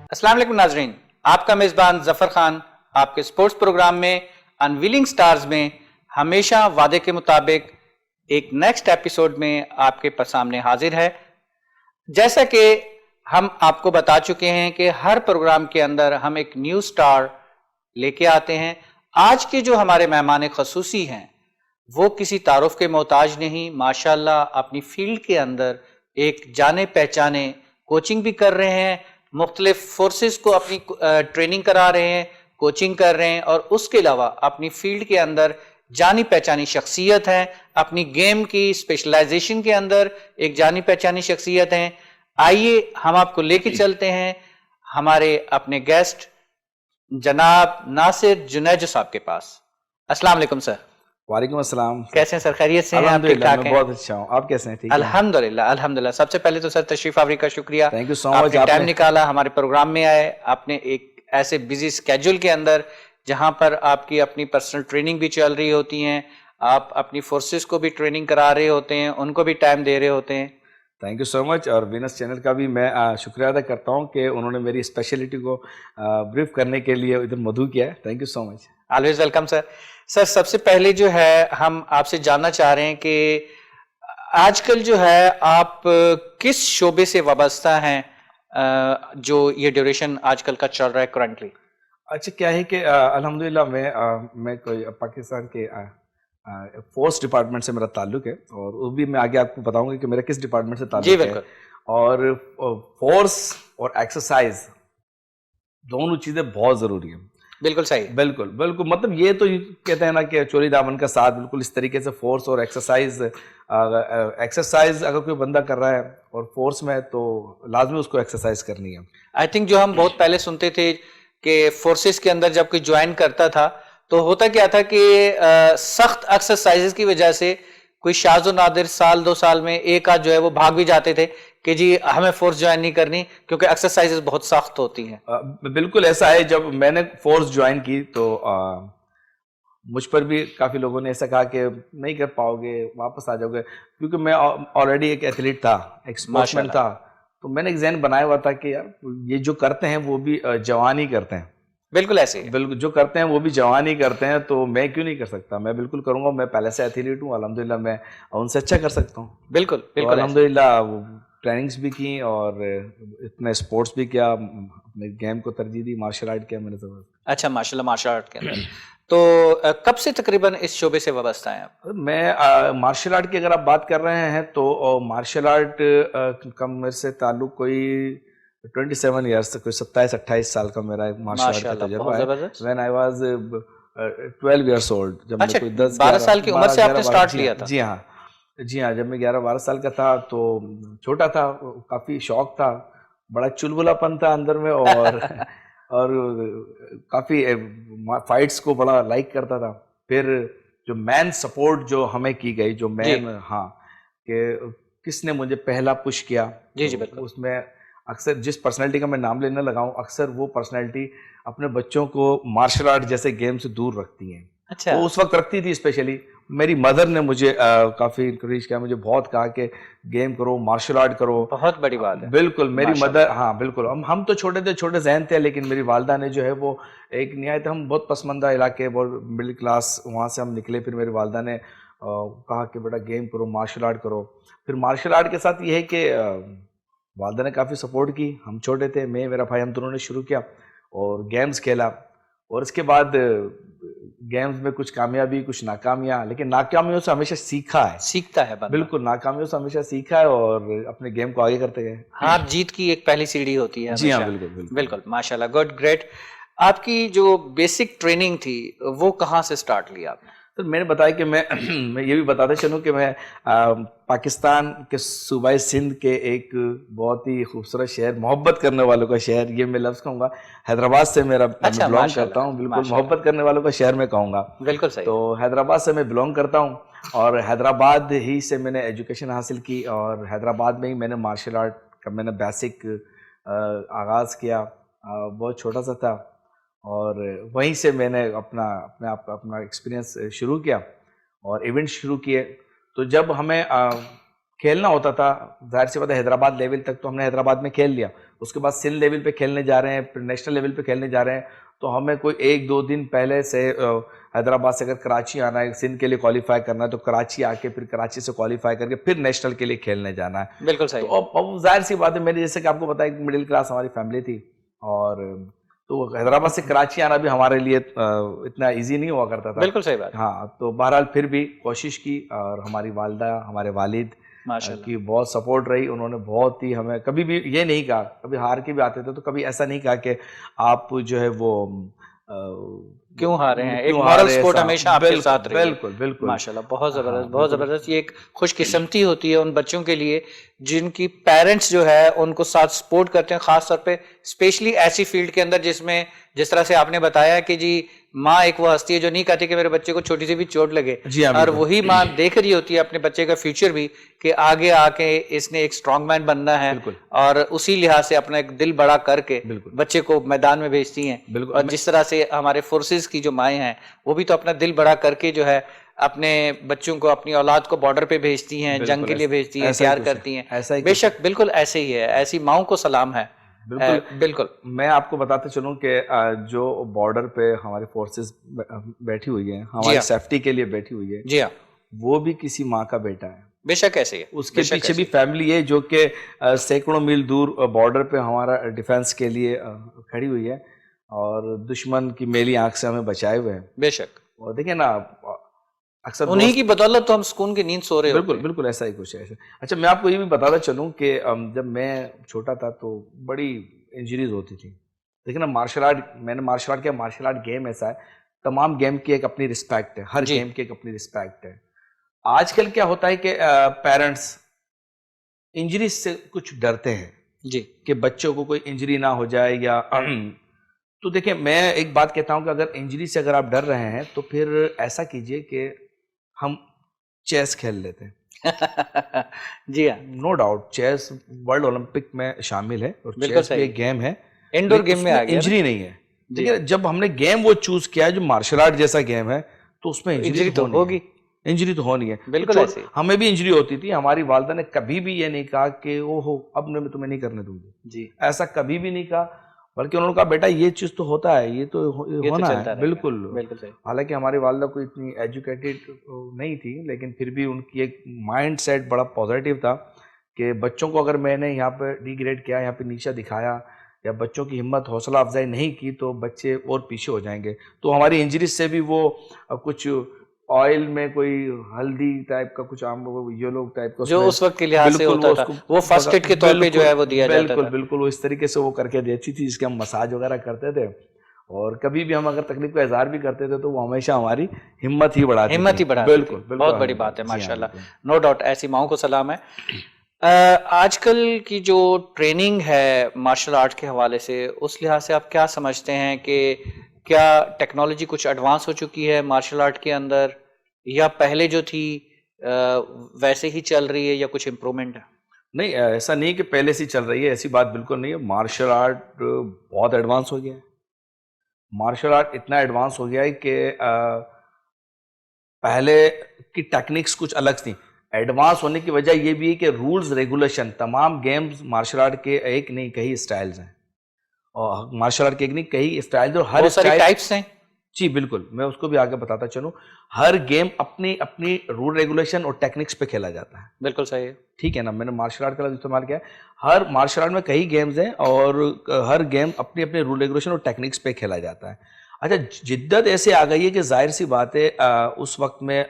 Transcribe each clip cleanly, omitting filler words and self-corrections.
अस्सलाम वालेकुम नाजरीन, आपका मेज़बान ज़फ़र खान आपके स्पोर्ट्स प्रोग्राम में अनविलिंग स्टार्स में हमेशा वादे के मुताबिक एक नेक्स्ट एपिसोड में आपके सामने हाजिर है। जैसा कि हम आपको बता चुके हैं कि हर प्रोग्राम के अंदर हम एक न्यू स्टार लेके आते हैं। आज के जो हमारे मेहमान ख़ुसूसी हैं वो किसी तारुफ के मोहताज नहीं, माशाल्लाह अपनी फील्ड के अंदर एक जाने पहचाने कोचिंग भी कर रहे हैं, मुख्तलिफ फोर्सेस को अपनी ट्रेनिंग करा रहे हैं, कोचिंग कर रहे हैं और उसके अलावा अपनी फील्ड के अंदर जानी पहचानी शख्सियत है, अपनी गेम की स्पेशलाइजेशन के अंदर एक जानी पहचानी शख्सियत है। आइए हम आपको लेके चलते हैं हमारे अपने गेस्ट जनाब नासिर जुनैजो साहब के पास। अस्सलाम वालेकुम सर। वालेकुम अस्सलाम। कैसे हैं सर, खैरियत से हैं आप? ठीक ठाक हैं? बहुत अच्छा हूँ, आप कैसे हैं? ठीक हैं? अल्हम्दुलिल्लाह अल्हम्दुलिल्लाह। सबसे पहले तो सर तशरीफ आवरी का शुक्रिया, थैंक यू सो मच। आपने टाइम निकाला, हमारे प्रोग्राम में आए। आपने एक ऐसे बिजी स्केड्यूल के अंदर जहां पर आपकी अपनी पर्सनल ट्रेनिंग भी चल रही होती हैं, आप अपनी फोर्सेस को भी ट्रेनिंग करा रहे होते हैं, उनको भी टाइम दे रहे होते हैं। Thank you so much. और वीनस चैनल का भी मैं शुक्रिया अदा करता हूँ कि उन्होंने मेरी स्पेशलिटी को ब्रीफ करने के लिए इधर मधु किया है। Thank you so much. Always welcome sir. Sir सबसे पहले जो है हम आपसे जानना चाह रहे हैं कि आजकल जो है आप किस शोबे से वाबस्ता हैं, जो ये ड्यूरेशन आजकल का चल रहा है करंटली? अच्छा, क्या है कि अल्हम्दुलिल्लाह मैं कोई पाकिस्तान के फोर्स डिपार्टमेंट से मेरा ताल्लुक है, और वो भी मैं आगे आपको बताऊंगा कि मेरा किस डिपार्टमेंट से ताल्लुक है। और फोर्स और एक्सरसाइज दोनों चीज़ें बहुत ज़रूरी है। बिल्कुल सही, बिल्कुल बिल्कुल। मतलब ये तो कहते हैं ना कि चोरी दामन का साथ, बिल्कुल इस तरीके से फोर्स और एक्सरसाइज अगर कोई बंदा कर रहा है और फोर्स में, तो लाजमी उसको एक्सरसाइज करनी है। आई थिंक जो हम बहुत पहले सुनते थे कि फोर्सेस के अंदर जब कोई ज्वाइन करता था तो होता क्या था कि सख्त एक्सरसाइजेस की वजह से कोई शाज़ो नादिर साल 2 साल में एक आध जो है वो भाग भी जाते थे कि जी हमें फोर्स ज्वाइन नहीं करनी क्योंकि एक्सरसाइजेस बहुत सख्त होती हैं। बिल्कुल ऐसा है। जब मैंने फोर्स ज्वाइन की तो मुझ पर भी काफ़ी लोगों ने ऐसा कहा कि नहीं कर पाओगे, वापस आ जाओगे, क्योंकि मैं ऑलरेडी एक एथलीट था, एक स्पोर्ट्समैन था। तो मैंने एक जहन बनाया हुआ था कि यार ये जो करते हैं वो भी जवान ही करते हैं। बिल्कुल ऐसे ही, बिल्कुल जो करते हैं वो भी जवान ही करते हैं, तो मैं क्यों नहीं कर सकता? मैं बिल्कुल करूंगा। मैं पहले से एथलीट हूँ, अल्हम्दुलिल्लाह मैं उनसे अच्छा कर सकता हूँ। बिल्कुल तो बिल्कुल अल्हम्दुलिल्लाह ट्रेनिंग्स भी की और इतना स्पोर्ट्स भी किया, अपने गेम को तरजीह दी, मार्शल आर्ट किया मैंने सब। अच्छा माशाल्लाह, मार्शल आर्ट के अंदर तो कब से तकरीबन इस शोबे से वाबस्ता हैं आप? मैं मार्शल आर्ट की अगर आप बात कर रहे हैं तो मार्शल आर्ट का मेरे से ताल्लुक कोई 27 ईयर्स से, कोई 27-28 साल का मेरा एक मार्शल आर्ट का तजुर्बा है। When I was 12 years old, जब मैं कोई 12 साल की उम्र से आपने स्टार्ट लिया था? जी हाँ, जी हाँ। जब मैं 11-12 साल का था तो छोटा था, काफ़ी शौक था, बड़ा चुलबुलापन था अंदर में, और और काफ़ी फाइट्स को बड़ा लाइक करता था। फिर जो मैन सपोर्ट जो हमें की गई, जो मैन, हाँ, कि किसने मुझे पहला पुश किया, जी जी तो बिल्कुल। उसमें अक्सर जिस पर्सनैलिटी का मैं नाम लेने लगा हूँ, अक्सर वो पर्सनैलिटी अपने बच्चों को मार्शल आर्ट जैसे गेम से दूर रखती हैं। अच्छा, वो उस वक्त रखती थी। स्पेशली मेरी मदर ने मुझे काफ़ी इंकरेज किया, मुझे बहुत कहा कि गेम करो, मार्शल आर्ट करो। बहुत बड़ी बात है। बिल्कुल मेरी माशाल्लाह। मदर, हाँ बिल्कुल। हम तो छोटे थे, छोटे जहन थे, लेकिन मेरी वालदा ने जो है वो एक निहायत, हम बहुत पसमंदा इलाके, बहुत मिडिल क्लास, वहाँ से हम निकले। फिर मेरी वालदा ने कहा कि बेटा गेम करो, मार्शल आर्ट करो। फिर मार्शल आर्ट के साथ ये है कि वालदा ने काफ़ी सपोर्ट की। हम छोटे थे, मैं मेरा भाई, हम दोनों ने शुरू किया और गेम्स खेला। और इसके बाद गेम्स में कुछ कामयाबी, कुछ नाकामियाँ, लेकिन नाकामियों से हमेशा सीखा है। सीखता है बंदा। बिल्कुल, नाकामियों से हमेशा सीखा है और अपने गेम को आगे करते गए। हार जीत की एक पहली सीढ़ी होती है जी हाँ, हमेशा। बिल्कुल बिल्कुल। बिल्कुल माशाल्लाह, गुड, ग्रेट। आपकी जो बेसिक ट्रेनिंग थी वो कहाँ से स्टार्ट लिया आपने? तो मैंने बताया कि मैं ये भी बताते चलूँ कि मैं पाकिस्तान के सूबाई सिंध के एक बहुत ही खूबसूरत शहर, मोहब्बत करने वालों का शहर, ये मैं लफ्ज़ कहूँगा, हैदराबाद से मैं बिलोंग करता हूँ। बिल्कुल मोहब्बत करने वालों का शहर मैं कहूँगा। बिल्कुल सही। तो हैदराबाद से मैं बिलोंग करता हूँ और हैदराबाद ही से मैंने एजुकेशन हासिल की, और हैदराबाद में ही मैंने मार्शल आर्ट का मैंने बेसिक आगाज़ किया। बहुत छोटा सा था और वहीं से मैंने अपना एक्सपीरियंस शुरू किया और इवेंट शुरू किए। तो जब हमें खेलना होता था, जाहिर सी बात है हैदराबाद लेवल तक तो हमने हैदराबाद में खेल लिया, उसके बाद सिंध लेवल पे खेलने जा रहे हैं, फिर नेशनल लेवल पे खेलने जा रहे हैं, तो हमें कोई 1-2 दिन पहले से हैदराबाद से अगर कराची आना है, सिंध के लिए क्वालिफाई करना है, तो कराची आके फिर कराची से क्वालिफाई करके फिर नेशनल के लिए खेलने जाना है। बिल्कुल सही। तो अब जाहिर सी बात है, मैंने जैसे कि आपको बताया, मिडिल क्लास हमारी फैमिली थी, और तो हैदराबाद से कराची आना भी हमारे लिए इतना इजी नहीं हुआ करता था। बिल्कुल सही बात। हाँ, तो बहरहाल फिर भी कोशिश की, और हमारी वालदा, हमारे वालिद की बहुत सपोर्ट रही। उन्होंने बहुत ही हमें कभी भी ये नहीं कहा, कभी हार के भी आते थे तो कभी ऐसा नहीं कहा कि आप जो है वो क्यों हारे हैं, एक क्यों मॉरल हारे, सपोर्ट ऐसा हमेशा आपके बिल्कुल साथ रही है। बिल्कुल बिल्कुल माशाल्लाह, बहुत हाँ, जबरदस्त, बहुत बिल्कुल। जबरदस्त। ये एक खुशकिस्मती होती है उन बच्चों के लिए जिनकी पेरेंट्स जो है उनको साथ सपोर्ट करते हैं, खास तौर पे स्पेशली ऐसी फील्ड के अंदर जिसमें जिस तरह से आपने बताया कि जी माँ एक वो हस्ती है जो नहीं कहती कि मेरे बच्चे को छोटी सी भी चोट लगे, जी हाँ, और बिल्कुल। वही माँ देख रही होती है अपने बच्चे का फ्यूचर भी कि आगे आके इसने एक स्ट्रॉन्ग मैन बनना है, बिल्कुल। और उसी लिहाज से अपना एक दिल बड़ा करके बिल्कुल। बच्चे को मैदान में भेजती हैं। बिल्कुल। और जिस तरह से हमारे फोर्सेस की जो माएँ हैं वो भी तो अपना दिल बड़ा करके जो है अपने बच्चों को, अपनी औलाद को बॉर्डर पे भेजती हैं, जंग बिल्कुल के लिए भेजती हैं, ऐसा ही तैयार कुछ है, करती हैं। ऐसा ही कुछ है। बेशक बिल्कुल ऐसे ही है, ऐसी माओं को सलाम है। बिल्कुल बिल्कुल। मैं आपको बताते चलूं कि जो बॉर्डर पे हमारी फोर्सेस बैठी हुई है, जी हमारी हाँ। सेफ्टी के लिए बैठी हुई है, जी हाँ, वो भी किसी माँ का बेटा है। बेशक ऐसे ही है, उसके बेशक पीछे ऐसे भी ही है। फैमिली है जो कि सैकड़ों मील दूर बॉर्डर पे हमारा डिफेंस के लिए खड़ी हुई है, और दुश्मन की मेली आंख से हमें बचाए हुए हैं। बेशक और देखिए ना, अक्सर उन्हीं दोस्त की बदौलत तो हम सुकून की नींद सो रहे होते बिल्कुल हैं। बिल्कुल ऐसा ही कुछ है। अच्छा, मैं आपको ये भी बताता चलूं कि जब मैं छोटा था तो बड़ी इंजरीज होती थी। देखिए ना, मार्शल आर्ट, मैंने मार्शल आर्ट किया, मार्शल आर्ट गेम ऐसा है, तमाम गेम की एक अपनी रिस्पेक्ट है, हर जी गेम की एक अपनी रिस्पेक्ट है। आजकल क्या होता है कि पेरेंट्स इंजरी से कुछ डरते हैं जी कि बच्चों को कोई इंजरी ना हो जाए, या तो देखिए, मैं एक बात कहता हूं कि अगर इंजरी से अगर आप डर रहे हैं तो फिर ऐसा कीजिए कि हम चेस खेल लेते हैं। जी हाँ, no doubt chess world Olympic में शामिल है, और बिल्कुल चेस भी सही एक गेम है, इंडोर लेकिन गेम में उसमें आ गया ना। इंजरी नहीं है। जी देखिए, जब हमने गेम वो चूज किया है जो मार्शल आर्ट जैसा गेम है, तो उसमें इंजरी इंजरी तो तो होनी है, होगी, इंजरी तो होनी है। तो बिल्कुल ऐसे ही। हमें भी इंजरी होती थी, हमारी वालदा ने कभी भी ये नहीं कहा कि ओहो अब मैं तुम्हें नहीं करने दूंगी, जी, ऐसा कभी भी नहीं कहा। बल्कि उन्होंने कहा बेटा ये चीज़ तो होता है, ये तो ये तो होना चलता है, रहेगा, बिल्कुल। बिल्कुल सही। हालांकि हमारी वालदा कोई इतनी एजुकेटेड नहीं थी, लेकिन फिर भी उनकी एक माइंड सेट बड़ा पॉजिटिव था कि बच्चों को अगर मैंने यहाँ पे डिग्रेड किया, यहाँ पे नीचा दिखाया, या बच्चों की हिम्मत हौसला अफजाई नहीं की, तो बच्चे और पीछे हो जाएंगे। तो हमारी इंजरी से भी वो कुछ ऑयल में कोई हल्दी टाइप का कुछ आम येलो टाइप का जो उसमें उस वक्त के लिहाज से बिल्कुल होता वो था, उसको वो फर्स्ट एड के तौर पे जो है वो दिया जाता बिल्कुल था। बिल्कुल वो इस तरीके से वो करके देती थी, जिसके हम मसाज वगैरह करते थे, और कभी भी हम अगर तकलीफ का इजहार भी करते थे तो वो हमेशा हमारी हिम्मत ही बढ़ाती हिम्मत थी। ही बढ़ाती थी, बिल्कुल बिल्कुल बहुत बड़ी अल्हम्दुलिल्लाह। बात है जी हाँ, माशाल्लाह। बिल्कुल। नो डाउट ऐसी माओं को सलाम है। आजकल की जो ट्रेनिंग है मार्शल आर्ट के हवाले से, उस लिहाज से आप क्या समझते हैं कि क्या टेक्नोलॉजी कुछ एडवांस हो चुकी है मार्शल आर्ट के अंदर, या पहले जो थी वैसे ही चल रही है, या कुछ इम्प्रूवमेंट है? नहीं, ऐसा नहीं कि पहले से ही चल रही है, ऐसी बात बिल्कुल नहीं है। मार्शल आर्ट बहुत एडवांस हो गया है। मार्शल आर्ट इतना एडवांस हो गया है कि पहले की टेक्निक्स कुछ अलग थी। एडवांस होने की वजह ये भी है कि रूल्स रेगुलेशन, तमाम गेम्स मार्शल आर्ट के एक नहीं कई स्टाइल्स हैं, और मार्शल आर्ट के एक नहीं कई स्टाइल्स, और हर बहुत सारी स्टाइल टाइप्स हैं। जी बिल्कुल, मैं उसको भी आगे बताता चलूँ। हर गेम अपनी अपनी रूल रेगुलेशन और टेक्निक्स पे खेला जाता है, बिल्कुल सही है। ठीक है ना। मैंने मार्शल आर्ट का लफ्ज़ इस्तेमाल किया है। हर मार्शल आर्ट में कई गेम्स हैं, और हर गेम अपनी अपनी रूल रेगुलेशन और टेक्निक्स पे खेला जाता है। अच्छा, जिद्दत ऐसे आ गई है कि जाहिर सी बात है, उस वक्त में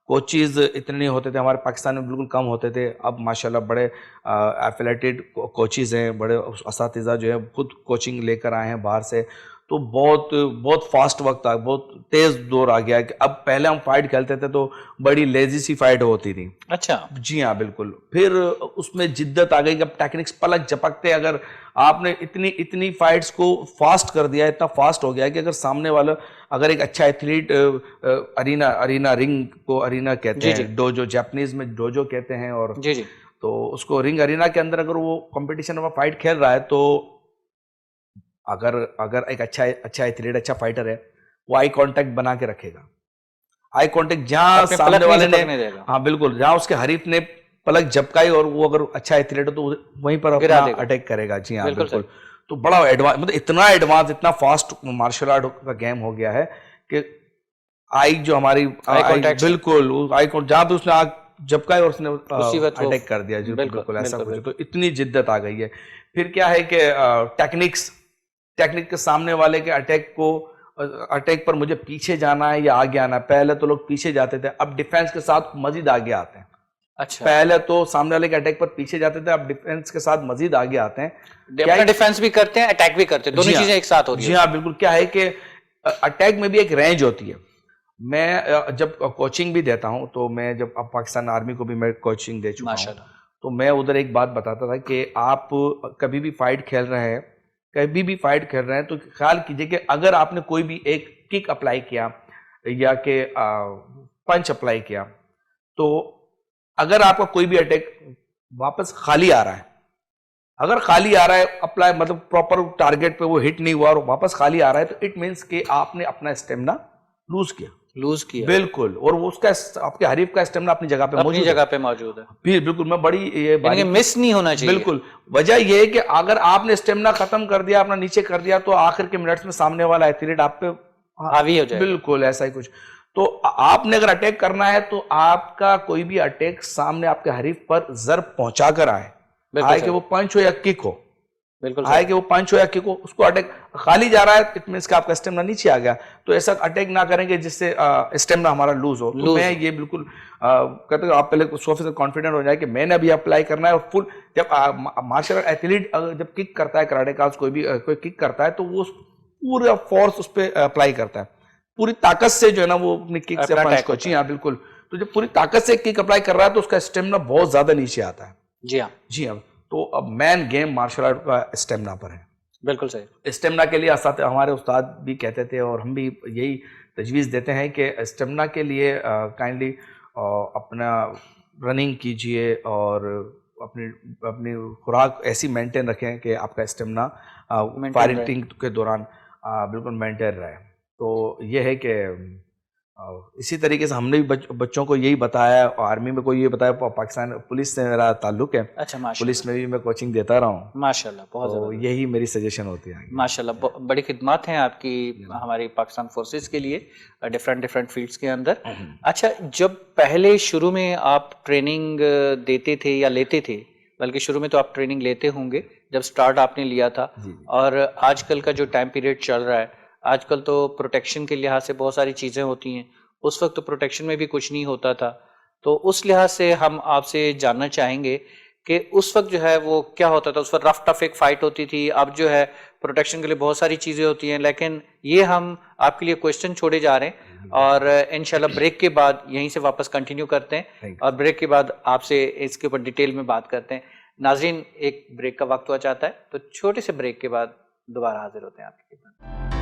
कोचेज़ इतने नहीं होते थे, हमारे पाकिस्तान में बिल्कुल कम होते थे। अब माशाल्लाह बड़े एफिलेटेड कोचेज़ हैं, बड़े असातिज़ा जो है खुद कोचिंग लेकर आए हैं बाहर से। तो बहुत बहुत फास्ट वक्त आ, बहुत तेज़ दौर आ गया है कि अब पहले हम फाइट खेलते थे तो बड़ी लेजी सी फाइट होती थी। अच्छा, जी हाँ, बिल्कुल। फिर उसमें जिद्दत आ गई कि अब टेक्निक्स पलक झपकते, अगर आपने इतनी इतनी फाइट्स को फास्ट कर दिया है, इतना फास्ट हो गया है कि अगर सामने वाला, अगर एक अच्छा एथलीट अरीना अरीना रिंग को अरीना कहते जी जी हैं, डोजो जापानीज में डोजो कहते हैं, और जी जी, तो उसको रिंग अरीना के अंदर अगर वो कंपटीशन में फाइट खेल रहा है, तो अगर अगर एक अच्छा एथलीट, अच्छा फाइटर है, वो आई कांटेक्ट बना के रखेगा। आई कांटेक्ट जहां अपने सामने पलक नहीं वाले ने, झपकने देगा। हाँ बिल्कुल, जहां उसके हरीफ ने पलक झपकाई और वो अगर अच्छा एथलीट है तो वहीं पर गिरा अपना देगा। अटैक करेगा। जी हाँ, बिल्कुल बिल्कुल। तो बड़ा एडवांस, मतलब इतना एडवांस, इतना फास्ट मार्शल आर्ट का गेम हो गया है कि आई जो हमारी आई आई, कांटेक्ट से बिल्कुल आई को जहां पे उसने आग झपकाई और उसने उसी वक्त वो अटैक कर दिया। जी बिल्कुल बिल्कुल, ऐसा बिल्कुल कुछ है। बिल्कुल तो इतनी जिद्दत आ गई है। फिर क्या है कि टेक्निक के सामने वाले के अटैक पर मुझे पीछे जाना है या आगे आना है। पहले तो लोग पीछे जाते थे, अब डिफेंस के साथ मजीद आगे आते हैं। अच्छा, पहले तो सामने वाले के अटैक पर पीछे जाते थे, अब डिफेंस के साथ मजीद आगे आते हैं। क्या अपना है? डिफेंस भी करते हैं, अटैक भी करते हैं, दोनों जी हाँ, चीजें एक साथ हो रही जी है हाँ, उसमें। बिल्कुल। क्या है कि अटैक में भी एक रेंज होती है। मैं जब कोचिंग भी देता हूं, तो मैं जब अब पाकिस्तान आर्मी को भी मैं कोचिंग दे चुका हूं, माशाल्लाह। तो मैं उधर एक बात बताता था कि आप कभी भी फाइट खेल रहे हैं, तो ख्याल कीजिए कि अगर आपने कोई भी एक किक अप्लाई किया या कि पंच अप्लाई किया, तो अगर आपका कोई भी अटैक वापस खाली आ रहा है, अगर खाली आ रहा है अप्लाई, मतलब प्रॉपर टारगेट पे वो हिट नहीं हुआ और वापस खाली आ रहा है, तो इट मीन्स कि आपने अपना स्टेमिना लूज किया। लूज किया, बिल्कुल। और वो उसका आपके हरीफ का स्टेमिना अपनी जगह पे अपनी मौजूद है। जगह पे मौजूद है, बिल्कुल। मैं बड़ी ये यानी कि बारीकी, मिस नहीं होना चाहिए। बिल्कुल। वजह ये है कि अगर आपने स्टेमिना खत्म कर दिया, अपना नीचे कर दिया, तो आखिर के मिनट्स में सामने वाला एथलीट आप पे, हाँ, हावी हो जाएगा। बिल्कुल ऐसा ही कुछ। तो आपने अगर अटैक करना है, तो आपका कोई भी अटैक सामने आपके हरीफ पर जर्ब पहुंचा कर आए, बिल्कुल कि सही, वो पंच हो या किक हो, बिल्कुल आए सही। कि वो पंच हो या किक हो, उसको अटैक खाली जा रहा है, इट मींस कि आपका स्टेमिना नीचे आ गया। तो ऐसा अटैक ना करेंगे जिससे स्टेमिना हमारा लूज हो। तो लूज मैं हो, ये बिल्कुल कहते हैं, आप पहले 100% कॉन्फिडेंट हो जाए कि मैंने अभी अप्लाई करना है। और फुल, जब मार्शल आर्ट एथलीट जब किक करता है, कराटे का कोई किक करता है, तो वो पूरा फोर्स उस पर अप्लाई करता है, पूरी ताकत से जो है ना, वो अपनी किक से अपना पंच अटैक को। होता जी है। हाँ, बिल्कुल। तो जब पूरी ताकत से किक अप्लाई कर रहा है, तो उसका स्टेमिना बहुत ज्यादा नीचे आता है। जी हाँ, जी हाँ। तो अब मेन गेम मार्शल आर्ट का स्टेमिना पर है। बिल्कुल सही। स्टेमिना के लिए हमारे उस्ताद भी कहते थे, और हम भी यही तजवीज़ देते हैं कि स्टेमिना के लिए काइंडली अपना रनिंग कीजिए और अपनी अपनी खुराक ऐसी मेंटेन रखें कि आपका स्टेमिना मेंटेन रहे। फाइटिंग के दौरान बिल्कुल मेंटेन रहे। तो ये है कि इसी तरीके से हमने भी बच्चों को यही बताया, और आर्मी में को ये बताया। पाकिस्तान पुलिस से मेरा ताल्लुक है, अच्छा, पुलिस माशाल्लाह, में भी मैं कोचिंग देता रहा हूँ। माशाल्लाह, बहुत तो ज़बरदस्त। यही मेरी सजेशन होती है आगे। माशाल्लाह, बड़ी खिदमत हैं आपकी हमारी पाकिस्तान फोर्सेस के लिए, डिफरेंट डिफरेंट फील्ड्स के अंदर। अच्छा, जब पहले शुरू में आप ट्रेनिंग देते थे या लेते थे, बल्कि शुरू में तो आप ट्रेनिंग लेते होंगे जब स्टार्ट आपने लिया था, जी, जी। और आजकल का जो टाइम पीरियड चल रहा है, आजकल तो प्रोटेक्शन के लिहाज से बहुत सारी चीज़ें होती हैं, उस वक्त तो प्रोटेक्शन में भी कुछ नहीं होता था। तो उस लिहाज से हम आपसे जानना चाहेंगे कि उस वक्त जो है वो क्या होता था। उस वक्त रफ टफ एक फाइट होती थी, अब जो है प्रोटेक्शन के लिए बहुत सारी चीज़ें होती हैं, लेकिन ये हम आपके लिए क्वेश्चन छोड़े जा रहे हैं, और इंशाल्लाह ब्रेक के बाद यहीं से वापस कंटिन्यू करते हैं, थैंक और ब्रेक के बाद आपसे इसके ऊपर डिटेल में बात करते हैं। नाज़रीन, एक ब्रेक का वक्त हुआ चाहता है, तो छोटे से ब्रेक के बाद दोबारा हाजिर होते हैं आपके खिदमत में।